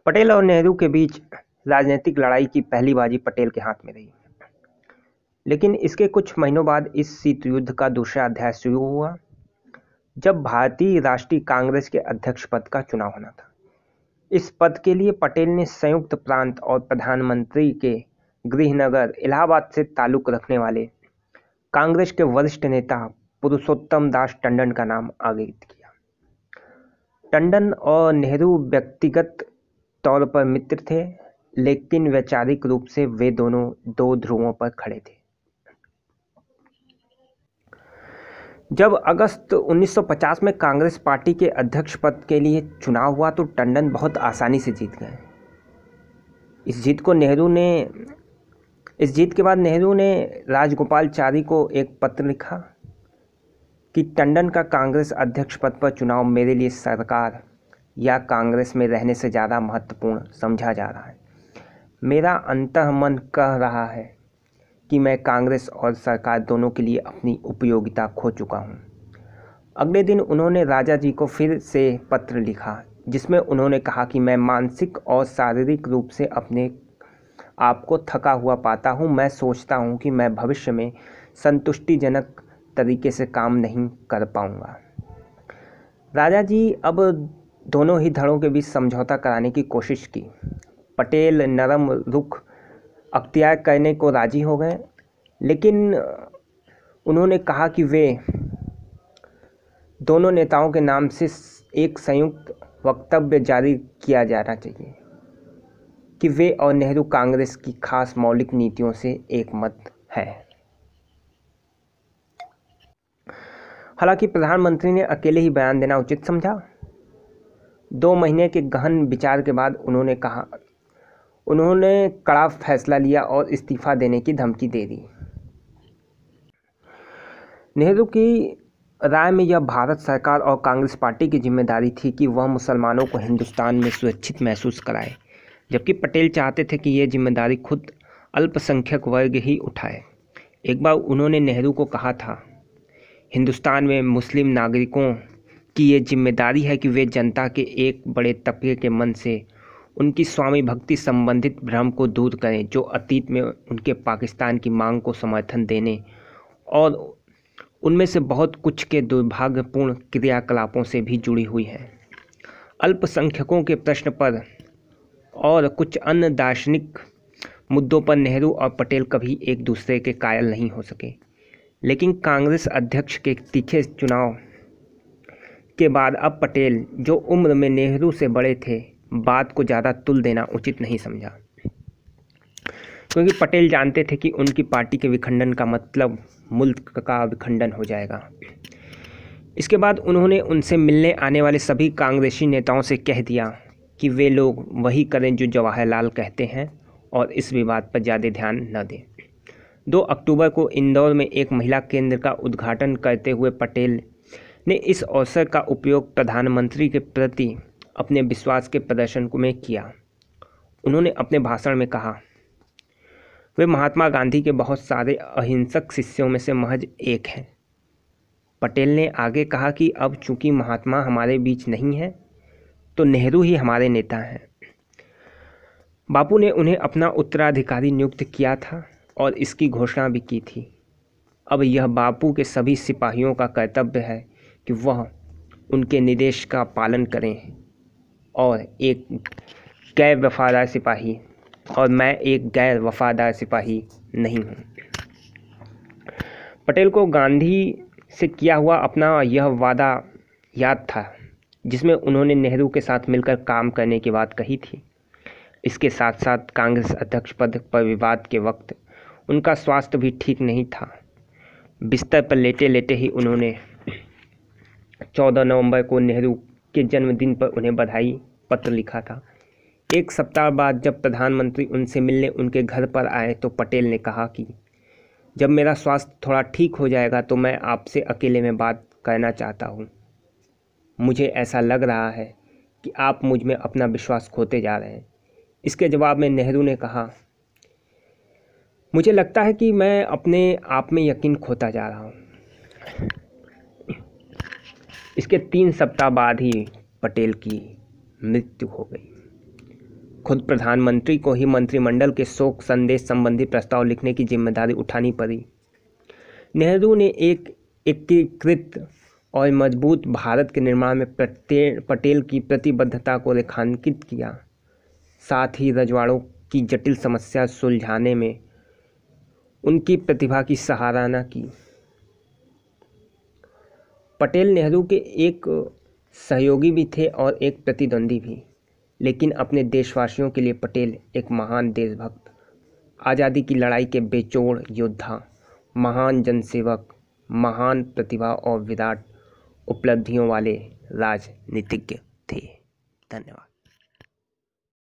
पटेल और नेहरू के बीच राजनीतिक लड़ाई की पहली बाजी पटेल के हाथ में रही, लेकिन इसके कुछ महीनों बाद इस शीत युद्ध का दूसरा अध्याय शुरू हुआ, जब भारतीय राष्ट्रीय कांग्रेस के अध्यक्ष पद का चुनाव होना था। इस पद के लिए पटेल ने संयुक्त प्रांत और प्रधानमंत्री के गृहनगर इलाहाबाद से ताल्लुक रखने वाले कांग्रेस के वरिष्ठ नेता पुरुषोत्तम दास टंडन का नाम आगे किया। टंडन और नेहरू व्यक्तिगत तौर पर मित्र थे, लेकिन वैचारिक रूप से वे दोनों दो ध्रुवों पर खड़े थे। जब अगस्त 1950 में कांग्रेस पार्टी के अध्यक्ष पद के लिए चुनाव हुआ तो टंडन बहुत आसानी से जीत गए। इस जीत के बाद नेहरू ने राजगोपालाचारी को एक पत्र लिखा कि टंडन का कांग्रेस अध्यक्ष पद पर चुनाव मेरे लिए सरकार या कांग्रेस में रहने से ज़्यादा महत्वपूर्ण समझा जा रहा है। मेरा अंतर्मन कह रहा है कि मैं कांग्रेस और सरकार दोनों के लिए अपनी उपयोगिता खो चुका हूँ। अगले दिन उन्होंने राजा जी को फिर से पत्र लिखा, जिसमें उन्होंने कहा कि मैं मानसिक और शारीरिक रूप से अपने आप को थका हुआ पाता हूँ। मैं सोचता हूँ कि मैं भविष्य में संतुष्टिजनक तरीके से काम नहीं कर पाऊँगा। राजा जी अब दोनों ही धड़ों के बीच समझौता कराने की कोशिश की। पटेल नरम रुख अख्तियार करने को राजी हो गए, लेकिन उन्होंने कहा कि वे दोनों नेताओं के नाम से एक संयुक्त वक्तव्य जारी किया जाना चाहिए कि वे और नेहरू कांग्रेस की खास मौलिक नीतियों से एकमत है। हालांकि प्रधानमंत्री ने अकेले ही बयान देना उचित समझा। 2 महीने के गहन विचार के बाद उन्होंने कड़ा फैसला लिया और इस्तीफा देने की धमकी दे दी। नेहरू की राय में यह भारत सरकार और कांग्रेस पार्टी की जिम्मेदारी थी कि वह मुसलमानों को हिंदुस्तान में सुरक्षित महसूस कराए, जबकि पटेल चाहते थे कि यह जिम्मेदारी खुद अल्पसंख्यक वर्ग ही उठाए। एक बार उन्होंने नेहरू को कहा था, हिंदुस्तान में मुस्लिम नागरिकों की ये जिम्मेदारी है कि वे जनता के एक बड़े तबके के मन से उनकी स्वामी भक्ति संबंधित भ्रम को दूर करें, जो अतीत में उनके पाकिस्तान की मांग को समर्थन देने और उनमें से बहुत कुछ के दुर्भाग्यपूर्ण क्रियाकलापों से भी जुड़ी हुई है। अल्पसंख्यकों के प्रश्न पर और कुछ अन्य दार्शनिक मुद्दों पर नेहरू और पटेल कभी एक दूसरे के कायल नहीं हो सके, लेकिन कांग्रेस अध्यक्ष के तीखे चुनाव के बाद अब पटेल, जो उम्र में नेहरू से बड़े थे, बात को ज़्यादा तुल देना उचित नहीं समझा, क्योंकि पटेल जानते थे कि उनकी पार्टी के विखंडन का मतलब मुल्क का विखंडन हो जाएगा। इसके बाद उन्होंने उनसे मिलने आने वाले सभी कांग्रेसी नेताओं से कह दिया कि वे लोग वही करें जो जवाहरलाल कहते हैं और इस विवाद पर ज़्यादा ध्यान न दें। 2 अक्टूबर को इंदौर में एक महिला केंद्र का उद्घाटन करते हुए पटेल ने इस अवसर का उपयोग प्रधानमंत्री के प्रति अपने विश्वास के प्रदर्शन में किया। उन्होंने अपने भाषण में कहा, वे महात्मा गांधी के बहुत सारे अहिंसक शिष्यों में से महज एक हैं। पटेल ने आगे कहा कि अब चूंकि महात्मा हमारे बीच नहीं है, तो नेहरू ही हमारे नेता हैं। बापू ने उन्हें अपना उत्तराधिकारी नियुक्त किया था और इसकी घोषणा भी की थी। अब यह बापू के सभी सिपाहियों का कर्तव्य है कि वह उनके निर्देश का पालन करें और मैं एक गैर वफादार सिपाही नहीं हूँ। पटेल को गांधी से किया हुआ अपना यह वादा याद था, जिसमें उन्होंने नेहरू के साथ मिलकर काम करने की बात कही थी। इसके साथ साथ कांग्रेस अध्यक्ष पद पर विवाद के वक्त उनका स्वास्थ्य भी ठीक नहीं था। बिस्तर पर लेटे लेटे ही उन्होंने 14 नवंबर को नेहरू के जन्मदिन पर उन्हें बधाई पत्र लिखा था। 1 सप्ताह बाद जब प्रधानमंत्री उनसे मिलने उनके घर पर आए तो पटेल ने कहा कि जब मेरा स्वास्थ्य थोड़ा ठीक हो जाएगा तो मैं आपसे अकेले में बात करना चाहता हूँ। मुझे ऐसा लग रहा है कि आप मुझ में अपना विश्वास खोते जा रहे हैं। इसके जवाब में नेहरू ने कहा, मुझे लगता है कि मैं अपने आप में यकीन खोता जा रहा हूँ। इसके 3 सप्ताह बाद ही पटेल की मृत्यु हो गई। खुद प्रधानमंत्री को ही मंत्रिमंडल के शोक संदेश संबंधी प्रस्ताव लिखने की जिम्मेदारी उठानी पड़ी। नेहरू ने एक एकीकृत और मजबूत भारत के निर्माण में पटेल की प्रतिबद्धता को रेखांकित किया। साथ ही रजवाड़ों की जटिल समस्या सुलझाने में उनकी प्रतिभा की सराहना की। पटेल नेहरू के एक सहयोगी भी थे और एक प्रतिद्वंदी भी, लेकिन अपने देशवासियों के लिए पटेल एक महान देशभक्त, आज़ादी की लड़ाई के बेजोड़ योद्धा, महान जनसेवक, महान प्रतिभा और विराट उपलब्धियों वाले राजनीतिज्ञ थे। धन्यवाद।